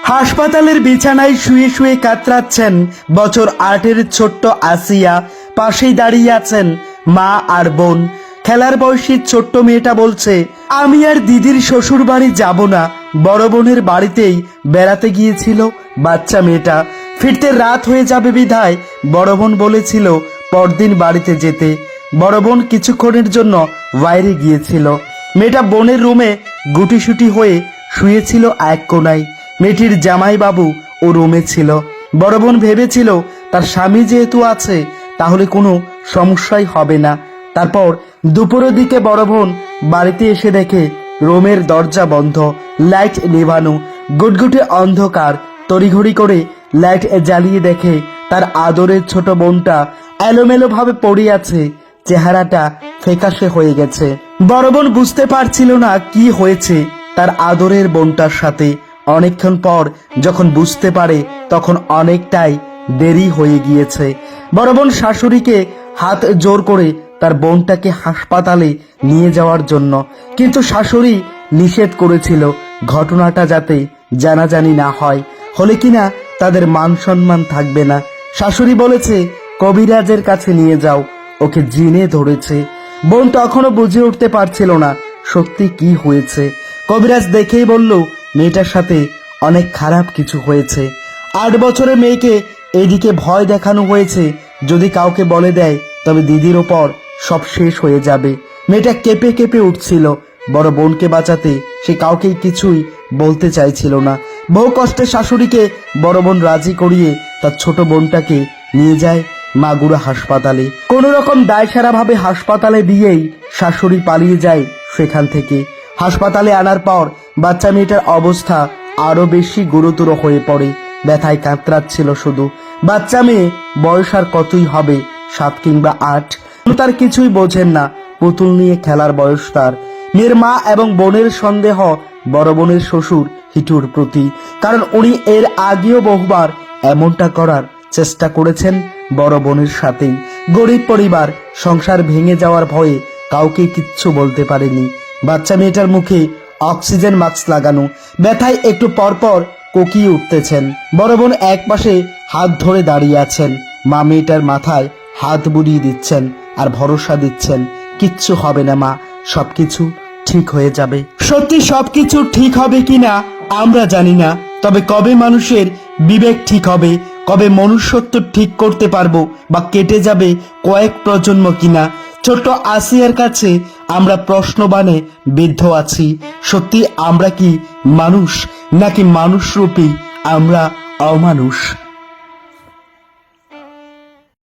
হাসপাতালের বিছানায় শুয়ে শুয়ে কাতরাচ্ছেন বছর ৮-এর ছোট্ট আসিয়া। পাশেই দাঁড়িয়ে আছেন মা আর বোন। খেলার বয়সী ছোট্ট মেয়েটা বলছে, আমি আর দিদির শ্বশুর বাড়ি যাব না, বড় বোনের বাড়িতেই বেড়াতে গিয়েছিল বাচ্চা মেয়েটা। ফিরতে রাত হয়ে যাবে বিধায় বড় বোন বলেছিল পরদিন বাড়িতে যেতে। বড় বোন কিছুক্ষণের জন্য বাইরে গিয়েছিল। মেয়েটা বোনের রুমে গুটিসুটি হয়ে শুয়েছিল এক কোনায়। মেয়েটির জামাইবাবু ও রুমে ছিল। বড় বোন ভেবেছিল তার স্বামী যেহেতু আছে তাহলে কোনো সমস্যাই হবে না। তারপর দুপুরের দিকে বড় বোন বাড়িতে এসে দেখে রুমের দরজা বন্ধ, লাইট নেভানো, গুটগুটে অন্ধকার। তড়িঘড়ি করে লাইট জ্বালিয়ে দেখে তার আদরের ছোট বোনটা এলোমেলো ভাবে পড়ে আছে, চেহারাটা ফ্যাকাশে হয়ে গেছে। বড় বোন বুঝতে পারছিল না কি হয়েছে তার আদরের বোনটার সাথে। অনেকক্ষণ পর যখন বুঝতে পারে তখন অনেকটাই দেরি হয়ে গিয়েছে। বড় বোন শাশুড়িকে হাত জোর করে তার বোনটাকে হাসপাতালে নিয়ে যাওয়ার জন্য, কিন্তু শাশুড়ি নিষেধ করেছিল ঘটনাটা যাতে জানাজানি না হয়, হলে কিনা তাদের মান সম্মান থাকবে না। শাশুড়ি বলেছে কবিরাজের কাছে নিয়ে যাও, ওকে জিনে ধরেছে। বোন তখনও বুঝে উঠতে পারছিল না সত্যি কি হয়েছে। কবিরাজ দেখেই বলল মেয়েটার সাথে অনেক খারাপ কিছু হয়েছে। ৮ বছরের মেয়েকে এইদিকে ভয় দেখানো হয়েছে, যদি কাউকে বলে দেয় তবে দিদির ওপর সব শেষ হয়ে যাবে। মেয়েটা কেঁপে কেঁপে উঠছিল। বড় বোনকে বাঁচাতে সে কাউকে কিছুই বলতে চাইছিল না। বহু কষ্টে শাশুড়িকে বড় বোন রাজি করিয়ে তার ছোট বোনটাকে নিয়ে যায় মাগুরা হাসপাতালে। কোনো রকম দায়সারা ভাবে হাসপাতালে দিয়েই শাশুড়ি পালিয়ে যায় সেখান থেকে। হাসপাতালে আনার পর বাচ্চা মেয়েটার অবস্থা আরো বেশি গুরুতর হয়ে পড়ে। ব্যথায় কাতরাচ্ছিল শুধু। বাচ্চা মেয়ে, বয়স আর কতই হবে, ৭ কিংবা ৮। তার কিছুই বোঝেন না, পুতুল নিয়ে খেলার বয়স তার। মেয়ের মা এবং বোনের সন্দেহ বড় বোনের শ্বশুর হিটুর প্রতি, কারণ উনি এর আগেও বহুবার এমনটা করার চেষ্টা করেছেন বড় বোনের সাথেই। গরিব পরিবার, সংসার ভেঙে যাওয়ার ভয়ে কাউকে কিচ্ছু বলতে পারেনি। বাচ্চা মেয়েটার মুখে অক্সিজেন মাস্ক লাগানো, ব্যথায় একটু পরপর কোকিয়ে উঠতেছেন। বড় বোন এক পাশে হাত ধরে দাঁড়িয়ে আছেন। মা মেয়েটার মাথায় হাত বুলিয়ে দিচ্ছেন আর ভরসা দিচ্ছেন, কিচ্ছু হবে না মা, সবকিছু ঠিক হয়ে যাবে। সত্যি সবকিছু ঠিক হবে কিনা আমরা জানি না, তবে কবে মানুষের বিবেক ঠিক হবে, কবে মনুষ্যত্ব ঠিক করতে পারবো, বা কেটে যাবে কয়েক প্রজন্ম কিনা। ছোট্ট আসিয়ার কাছে আমরা প্রশ্নবাণে বিদ্ধ আছি। সত্যি আমরা কি মানুষ, নাকি মানুষরূপী আমরা অমানুষ?